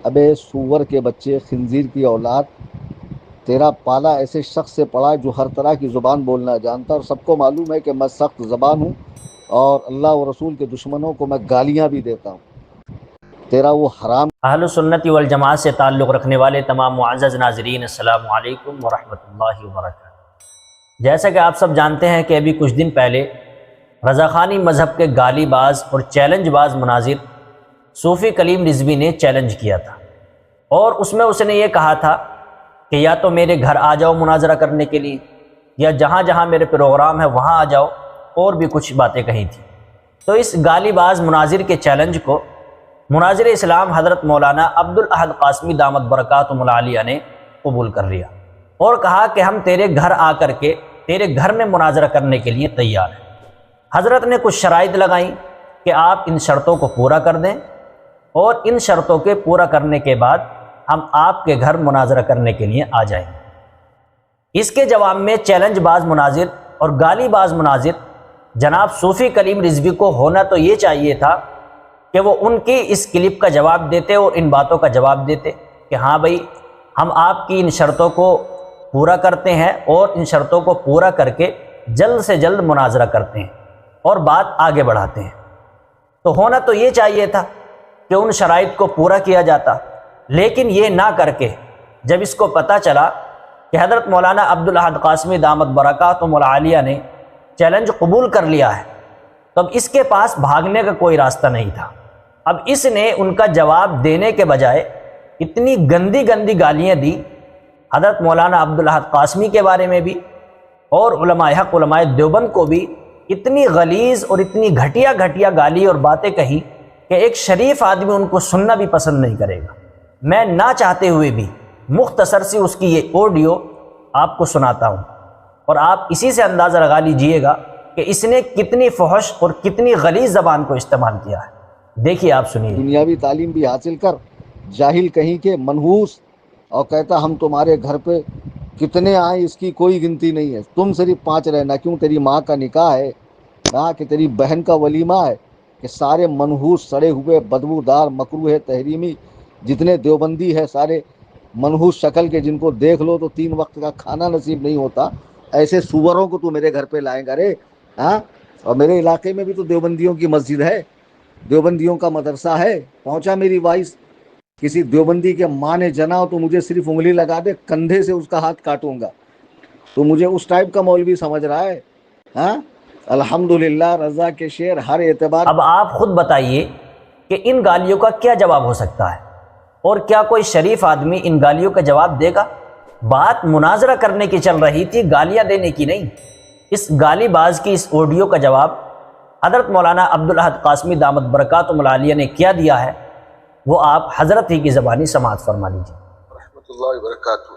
ابے سور کے بچے، خنزیر کی اولاد، تیرا پالا ایسے شخص سے پڑا جو ہر طرح کی زبان بولنا جانتا، اور سب کو معلوم ہے کہ میں سخت زبان ہوں اور اللہ و رسول کے دشمنوں کو میں گالیاں بھی دیتا ہوں۔ تیرا وہ حرام۔ اہل سنت والجماعت سے تعلق رکھنے والے تمام معزز ناظرین، السلام علیکم ورحمۃ اللہ وبرکاتہ۔ جیسا کہ آپ سب جانتے ہیں کہ ابھی کچھ دن پہلے رضاخانی مذہب کے گالی باز اور چیلنج باز مناظر صوفی کلیم رضوی نے چیلنج کیا تھا، اور اس میں اس نے یہ کہا تھا کہ یا تو میرے گھر آ جاؤ مناظرہ کرنے کے لیے، یا جہاں جہاں میرے پروگرام ہے وہاں آ جاؤ، اور بھی کچھ باتیں کہی تھیں۔ تو اس گالی باز مناظر کے چیلنج کو مناظر اسلام حضرت مولانا عبدالاحد قاسمی دامت برکاتہم العالیہ نے قبول کر لیا، اور کہا کہ ہم تیرے گھر آ کر کے تیرے گھر میں مناظرہ کرنے کے لیے تیار ہیں۔ حضرت نے کچھ شرائط لگائیں کہ آپ ان شرطوں کو پورا کر دیں، اور ان شرطوں کے پورا کرنے کے بعد ہم آپ کے گھر مناظرہ کرنے کے لیے آ جائیں گے۔ اس کے جواب میں چیلنج باز مناظر اور گالی باز مناظر جناب صوفی کلیم رضوی کو ہونا تو یہ چاہیے تھا کہ وہ ان کی اس کلپ کا جواب دیتے اور ان باتوں کا جواب دیتے کہ ہاں بھائی، ہم آپ کی ان شرطوں کو پورا کرتے ہیں اور ان شرطوں کو پورا کر کے جلد سے جلد مناظرہ کرتے ہیں اور بات آگے بڑھاتے ہیں۔ تو ہونا تو یہ چاہیے تھا کہ ان شرائط کو پورا کیا جاتا، لیکن یہ نہ کر کے جب اس کو پتہ چلا کہ حضرت مولانا عبدالاحد قاسمی دامت برکاتہم العالیہ نے چیلنج قبول کر لیا ہے، تو اب اس کے پاس بھاگنے کا کوئی راستہ نہیں تھا۔ اب اس نے ان کا جواب دینے کے بجائے اتنی گندی گندی گالیاں دی حضرت مولانا عبدالاحد قاسمی کے بارے میں بھی، اور علماء حق علماء دیوبند کو بھی اتنی غلیظ اور اتنی گھٹیا گھٹیا گالی اور باتیں کہی کہ ایک شریف آدمی ان کو سننا بھی پسند نہیں کرے گا۔ میں نہ چاہتے ہوئے بھی مختصر سی اس کی یہ آڈیو آپ کو سناتا ہوں، اور آپ اسی سے اندازہ لگا لیجئے گا کہ اس نے کتنی فحش اور کتنی غلیظ زبان کو استعمال کیا ہے۔ دیکھیے، آپ سنیے۔ دنیاوی تعلیم بھی حاصل کر، جاہل کہیں کے منحوس، اور کہتا ہم تمہارے گھر پہ کتنے آئیں اس کی کوئی گنتی نہیں ہے، تم صرف 5 رہنا، کیوں تیری ماں کا نکاح ہے، کہا کہ تیری بہن کا ولیمہ ہے، کہ سارے منحوس سڑے ہوئے بدبودار مکروہ تحریمی جتنے دیوبندی ہے، سارے منحوس شکل کے، جن کو دیکھ لو تو 3 وقت کا کھانا نصیب نہیں ہوتا، ایسے سوروں کو تو میرے گھر پہ لائیں گا رے؟ ہاں، اور میرے علاقے میں بھی تو دیوبندیوں کی مسجد ہے، دیوبندیوں کا مدرسہ ہے، پہنچا میری وائس، کسی دیوبندی کے ماں نے جنا ہو تو مجھے صرف انگلی لگا دے، کندھے سے اس کا ہاتھ کاٹوں گا، تو مجھے اس ٹائپ کا مولوی سمجھ رہا ہے؟ ہاں، الحمدللہ رضا کے شعر ہر اعتبار۔ اب آپ خود بتائیے کہ ان گالیوں کا کیا جواب ہو سکتا ہے، اور کیا کوئی شریف آدمی ان گالیوں کا جواب دے گا؟ بات مناظرہ کرنے کی چل رہی تھی، گالیاں دینے کی نہیں۔ اس گالی باز کی اس آڈیو کا جواب حضرت مولانا عبدالاحد قاسمی دامت برکاتہم العالیہ نے کیا دیا ہے، وہ آپ حضرت ہی کی زبانی سماعت فرما لیجیے۔ رحمۃ اللہ وبرکاتہ۔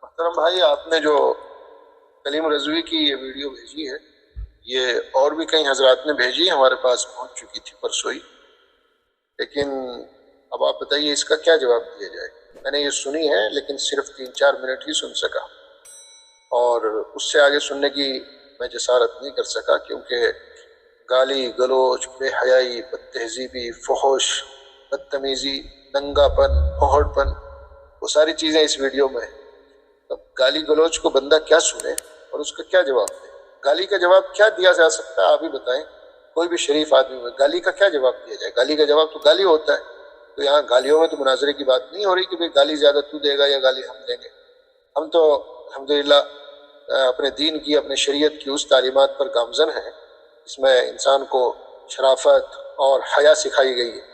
محترم بھائی، آپ نے جو کلیم رضوی کی یہ ویڈیو بھیجی ہے، یہ اور بھی کئی حضرات نے بھیجی، ہمارے پاس پہنچ چکی تھی پرسوں ہی، لیکن اب آپ بتائیے اس کا کیا جواب دیا جائے۔ میں نے یہ سنی ہے، لیکن صرف 3-4 منٹ ہی سن سکا، اور اس سے آگے سننے کی میں جسارت نہیں کر سکا، کیونکہ گالی گلوچ، بے حیائی، بد تہذیبی، فحش، بدتمیزی، ننگا پن، پھوڑ پن، وہ ساری چیزیں اس ویڈیو میں ہیں۔ اب گالی گلوچ کو بندہ کیا سنے اور اس کا کیا جواب دے؟ گالی کا جواب کیا دیا جا سکتا ہے، آپ ہی بتائیں۔ کوئی بھی شریف آدمی میں گالی کا کیا جواب دیا جائے؟ گالی کا جواب تو گالی ہوتا ہے۔ تو یہاں گالیوں میں تو مناظرے کی بات نہیں ہو رہی کہ بھئی گالی زیادہ تو دے گا یا گالی ہم دیں گے۔ ہم تو الحمدللہ اپنے دین کی، اپنے شریعت کی اس تعلیمات پر گامزن ہیں، اس میں انسان کو شرافت اور حیا سکھائی گئی ہے۔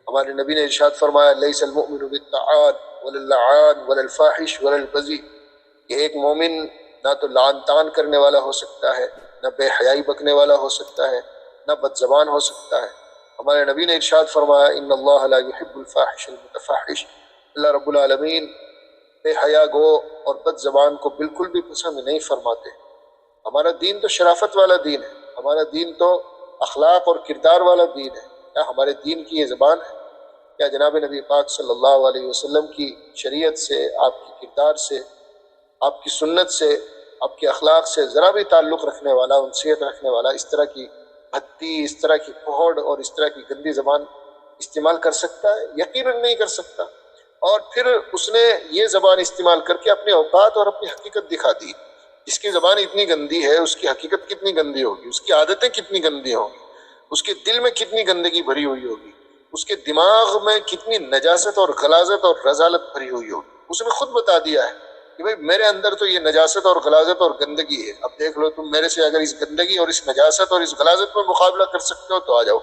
ہمارے نبی نے ارشاد فرمایا، لیس المؤمن بالطعان ولا اللعان ولا الفاحش ولا البذی، کہ ایک مومن نہ تو لعن طعن کرنے والا ہو سکتا ہے، نہ بے حیائی بکنے والا ہو سکتا ہے، نہ بد زبان ہو سکتا ہے۔ ہمارے نبی نے ارشاد فرمایا، ان اللہ لا يحب الفاحش المتفحش، اللہ رب العالمین بے حیا گو اور بد زبان کو بالکل بھی پسند نہیں فرماتے۔ ہمارا دین تو شرافت والا دین ہے، ہمارا دین تو اخلاق اور کردار والا دین ہے۔ کیا ہمارے دین کی یہ زبان ہے؟ کیا جناب نبی پاک صلی اللہ علیہ وسلم کی شریعت سے، آپ کی کردار سے، آپ کی سنت سے، آپ کے اخلاق سے ذرا بھی تعلق رکھنے والا، انسیت رکھنے والا اس طرح کی بھدی، اس طرح کی پھوڑ اور اس طرح کی گندی زبان استعمال کر سکتا ہے؟ یقیناً نہیں کر سکتا۔ اور پھر اس نے یہ زبان استعمال کر کے اپنے اوقات اور اپنی حقیقت دکھا دی. جس کی زبان اتنی گندی ہے اس کی حقیقت کتنی گندی ہوگی، اس کی عادتیں کتنی گندی ہوں گی، اس کے دل میں کتنی گندگی بھری ہوئی ہوگی، اس کے دماغ میں کتنی نجاست اور غلاظت اور رذالت بھری ہوئی ہوگی. اس نے خود بتا دیا ہے کہ بھئی میرے اندر تو یہ نجاست اور غلاظت اور گندگی ہے. اب دیکھ لو تم میرے سے اگر اس گندگی اور اس نجاست اور اس غلاظت میں مقابلہ کر سکتے ہو تو آ جاؤ.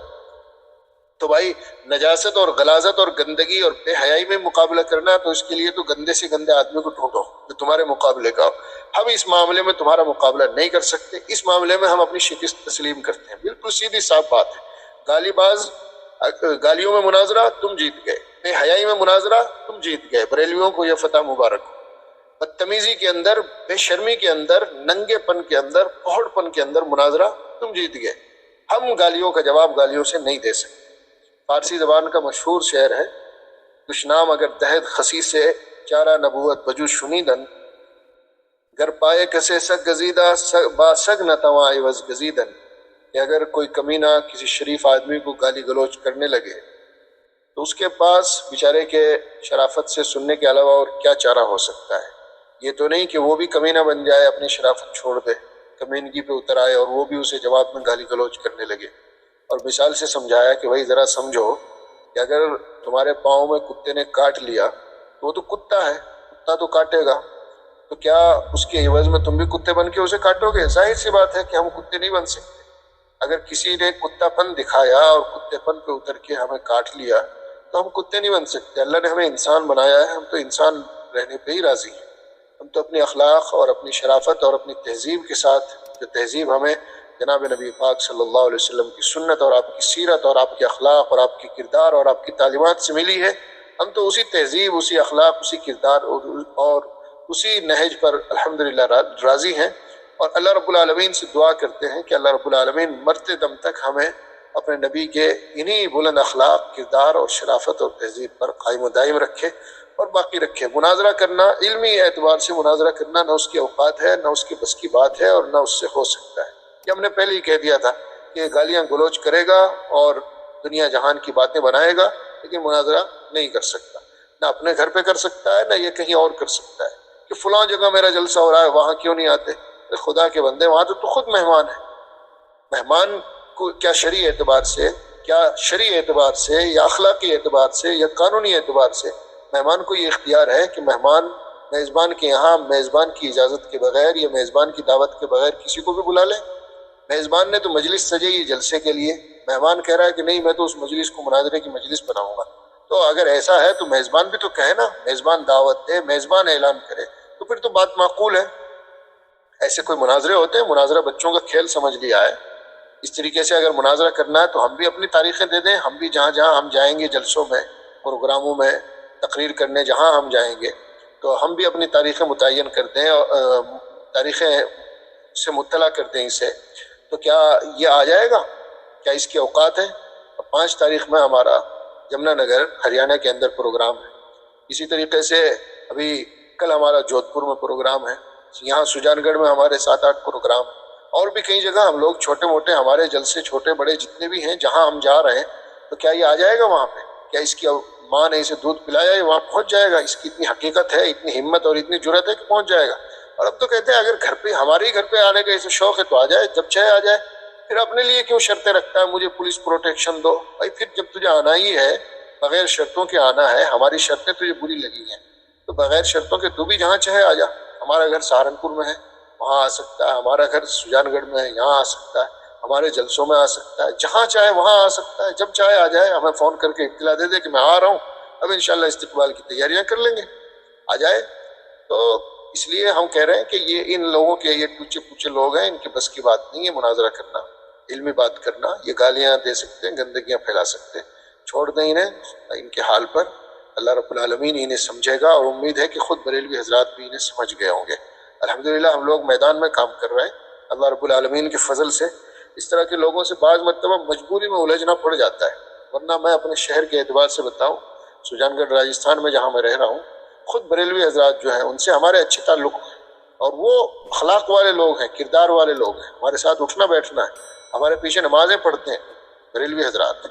تو بھائی نجاست اور غلاظت اور گندگی اور بے حیائی میں مقابلہ کرنا ہے تو اس کے لیے تو گندے سے گندے آدمی کو ڈھونڈو جو تمہارے مقابلے کا ہو. ہم اس معاملے میں تمہارا مقابلہ نہیں کر سکتے، اس معاملے میں ہم اپنی شکست تسلیم کرتے ہیں. بالکل سیدھی صاف بات ہے. گالی باز گالیوں میں مناظرہ تم جیت گئے، بے حیائی میں مناظرہ تم جیت گئے. بریلویوں کو یہ فتح مبارک ہو. بدتمیزی کے اندر، بے شرمی کے اندر، ننگے پن کے اندر، پہوڑ پن کے اندر مناظرہ تم جیت گئے. ہم گالیوں کا جواب گالیوں سے نہیں دے سکتے. فارسی زبان کا مشہور شعر ہے، دشنام اگر دہد خسی سے چارہ نبوت بجو شنیدن، گر پائے کسے سگ گزیدہ با سگ نہ تواں عوض گزیدن. کہ اگر کوئی کمینہ کسی شریف آدمی کو گالی گلوچ کرنے لگے تو اس کے پاس بیچارے کے شرافت سے سننے کے علاوہ اور کیا چارہ ہو سکتا ہے. یہ تو نہیں کہ وہ بھی کمینہ بن جائے، اپنی شرافت چھوڑ دے، کمینگی پہ اتر آئے اور وہ بھی اسے جواب میں گالی گلوچ کرنے لگے. اور مثال سے سمجھایا کہ بھائی ذرا سمجھو کہ اگر تمہارے پاؤں میں کتے نے کاٹ لیا تو وہ تو کتا ہے، کتا تو کاٹے گا، تو کیا اس کے عوض میں تم بھی کتے بن کے اسے کاٹو گے؟ ظاہر سی بات ہے کہ ہم کتے نہیں بن سکتے. اگر کسی نے کتا پن دکھایا اور کتے پن پہ اتر کے ہمیں کاٹ لیا تو ہم کتے نہیں بن سکتے. اللہ نے ہمیں انسان بنایا ہے، ہم تو انسان رہنے پہ ہی راضی ہیں. ہم تو اپنی اخلاق اور اپنی شرافت اور اپنی تہذیب کے ساتھ، جو تہذیب ہمیں جناب نبی پاک صلی اللہ علیہ وسلم کی سنت اور آپ کی سیرت اور آپ کے اخلاق اور آپ کی کردار اور آپ کی تعلیمات سے ملی ہے، ہم تو اسی تہذیب، اسی اخلاق، اسی کردار اور اسی نہج پر الحمدللہ راضی ہیں. اور اللہ رب العالمین سے دعا کرتے ہیں کہ اللہ رب العالمین مرتے دم تک ہمیں اپنے نبی کے انہی بلند اخلاق، کردار اور شرافت اور تہذیب پر قائم و دائم رکھے اور باقی رکھے. مناظرہ کرنا، علمی اعتبار سے مناظرہ کرنا نہ اس کی اوقات ہے، نہ اس کی بس کی بات ہے اور نہ اس سے ہو سکتا ہے. کہ ہم نے پہلے ہی کہہ دیا تھا کہ گالیاں گلوچ کرے گا اور دنیا جہان کی باتیں بنائے گا، لیکن مناظرہ نہیں کر سکتا. نہ اپنے گھر پہ کر سکتا ہے، نہ یہ کہیں اور کر سکتا ہے کہ فلاں جگہ میرا جلسہ ہو رہا ہے وہاں کیوں نہیں آتے. خدا کے بندے، وہاں تو خود مہمان ہے. مہمان کو کیا شرعی اعتبار سے، کیا شرعی اعتبار سے یا اخلاقی اعتبار سے یا قانونی اعتبار سے مہمان کو یہ اختیار ہے کہ مہمان میزبان کے یہاں میزبان کی اجازت کے بغیر یا میزبان کی دعوت کے بغیر کسی کو بھی بلا لے؟ میزبان نے تو مجلس سجائی جلسے کے لیے، مہمان کہہ رہا ہے کہ نہیں میں تو اس مجلس کو مناظرے کی مجلس بناؤں گا. تو اگر ایسا ہے تو میزبان بھی تو کہے نا، میزبان دعوت دے، میزبان اعلان کرے، تو پھر تو بات معقول ہے. ایسے کوئی مناظرے ہوتے ہیں؟ مناظرہ بچوں کا کھیل سمجھ لیا ہے. اس طریقے سے اگر مناظرہ کرنا ہے تو ہم بھی اپنی تاریخیں دے دیں. ہم بھی جہاں جہاں ہم جائیں گے جلسوں میں، پروگراموں میں، تقریر کرنے جہاں ہم جائیں گے تو ہم بھی اپنی تاریخیں متعین کر دیں اور تاریخیں سے مطلع کر دیں اسے. تو کیا یہ آ جائے گا؟ کیا اس کی اوقات ہے؟ 5 تاریخ میں ہمارا جمنا نگر ہریانہ کے اندر پروگرام ہے. اسی طریقے سے ابھی کل ہمارا جودھ پور میں پروگرام ہے. یہاں سجان گڑھ میں ہمارے 7-8 پروگرام، اور بھی کئی جگہ ہم لوگ چھوٹے موٹے ہمارے جلسے چھوٹے بڑے جتنے بھی ہیں جہاں ہم جا رہے ہیں. تو کیا یہ آ جائے گا وہاں پہ؟ کیا اس کی ماں نے اسے دودھ پلایا ہے وہاں پہنچ جائے گا؟ اس کی اتنی حقیقت ہے، اتنی ہمت اور اتنی جرأت ہے کہ پہنچ جائے گا. اور اب تو کہتے ہیں اگر گھر پہ، ہمارے ہی گھر پہ آنے کا اسے شوق ہے تو آ جائے، جب چاہے آ جائے. پھر اپنے لیے کیوں شرطیں رکھتا ہے مجھے پولیس پروٹیکشن دو؟ بھائی پھر جب تجھے آنا ہی ہے، بغیر شرطوں کے آنا ہے، ہماری شرطیں تجھے بری لگی ہیں تو بغیر شرطوں کے تو بھی جہاں چاہے آ جا. ہمارا گھر سہارنپور میں ہے، وہاں آ سکتا ہے. ہمارا گھر سجان گڑھ میں ہے، یہاں آ سکتا ہے. ہمارے جلسوں میں آ سکتا ہے، جہاں چاہے وہاں آ سکتا ہے. جب چاہے آ جائے، ہمیں فون کر کے اطلاع دے دے کہ میں آ رہا ہوں. اب انشاءاللہ استقبال کی تیاریاں کر لیں گے، آ جائے. تو اس لیے ہم کہہ رہے ہیں کہ یہ ان لوگوں کے، یہ ٹوچے پوچے لوگ ہیں، ان کے بس کی بات نہیں ہے مناظرہ کرنا، علمی بات کرنا. یہ گالیاں دے سکتے ہیں، گندگیاں پھیلا سکتے ہیں. چھوڑ دیں انہیں ان کے حال پر. اللہ رب العالمین انہیں سمجھے گا، اور امید ہے کہ خود بریلوی حضرات بھی انہیں سمجھ گئے ہوں گے. الحمدللہ ہم لوگ میدان میں کام کر رہے ہیں. اللہ رب العالمین کے فضل سے اس طرح کے لوگوں سے بعض مرتبہ مجبوری میں الجھنا پڑ جاتا ہے. ورنہ میں اپنے شہر کے اعتبار سے بتاؤں، سجان گڑھ راجستھان میں جہاں میں رہ رہا ہوں، خود بریلوی حضرات جو ہیں ان سے ہمارے اچھے تعلق ہیں، اور وہ اخلاق والے لوگ ہیں، کردار والے لوگ ہیں. ہمارے ساتھ اٹھنا بیٹھنا ہے، ہمارے پیچھے نمازیں پڑھتے ہیں بریلوی حضرات.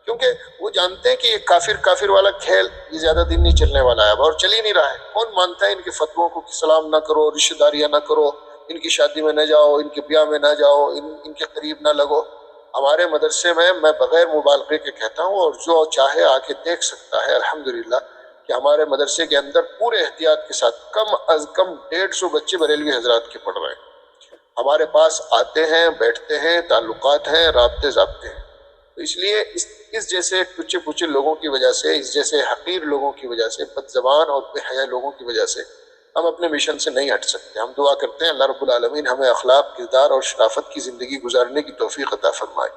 کیونکہ وہ جانتے ہیں کہ یہ کافر والا کھیل یہ زیادہ دن نہیں چلنے والا ہے اب، اور چل ہی نہیں رہا ہے۔ کون مانتا ہے ان کے فتووں کو کہ سلام نہ کرو، رشتہ داریاں نہ کرو، ان کی شادی میں نہ جاؤ، ان کے بیاہ میں نہ جاؤ، ان کے قریب نہ لگو۔ ہمارے مدرسے میں بغیر مبالغے کے کہتا ہوں، اور جو چاہے آ کے دیکھ سکتا ہے الحمدللہ، کہ ہمارے مدرسے کے اندر پورے احتیاط کے ساتھ کم از کم 150 بچے بریلوی حضرات کے پڑھ رہے ہیں۔ ہمارے پاس آتے ہیں، بیٹھتے ہیں، تعلقات ہیں، رابطے ضابطے ہیں۔ تو اس لیے اس جیسے ٹچے پچے لوگوں کی وجہ سے، اس جیسے حقیر لوگوں کی وجہ سے، بد زبان اور بے حیا لوگوں کی وجہ سے ہم اپنے مشن سے نہیں ہٹ سکتے۔ ہم دعا کرتے ہیں اللہ رب العالمین ہمیں اخلاق، کردار اور شرافت کی زندگی گزارنے کی توفیق عطا فرمائے۔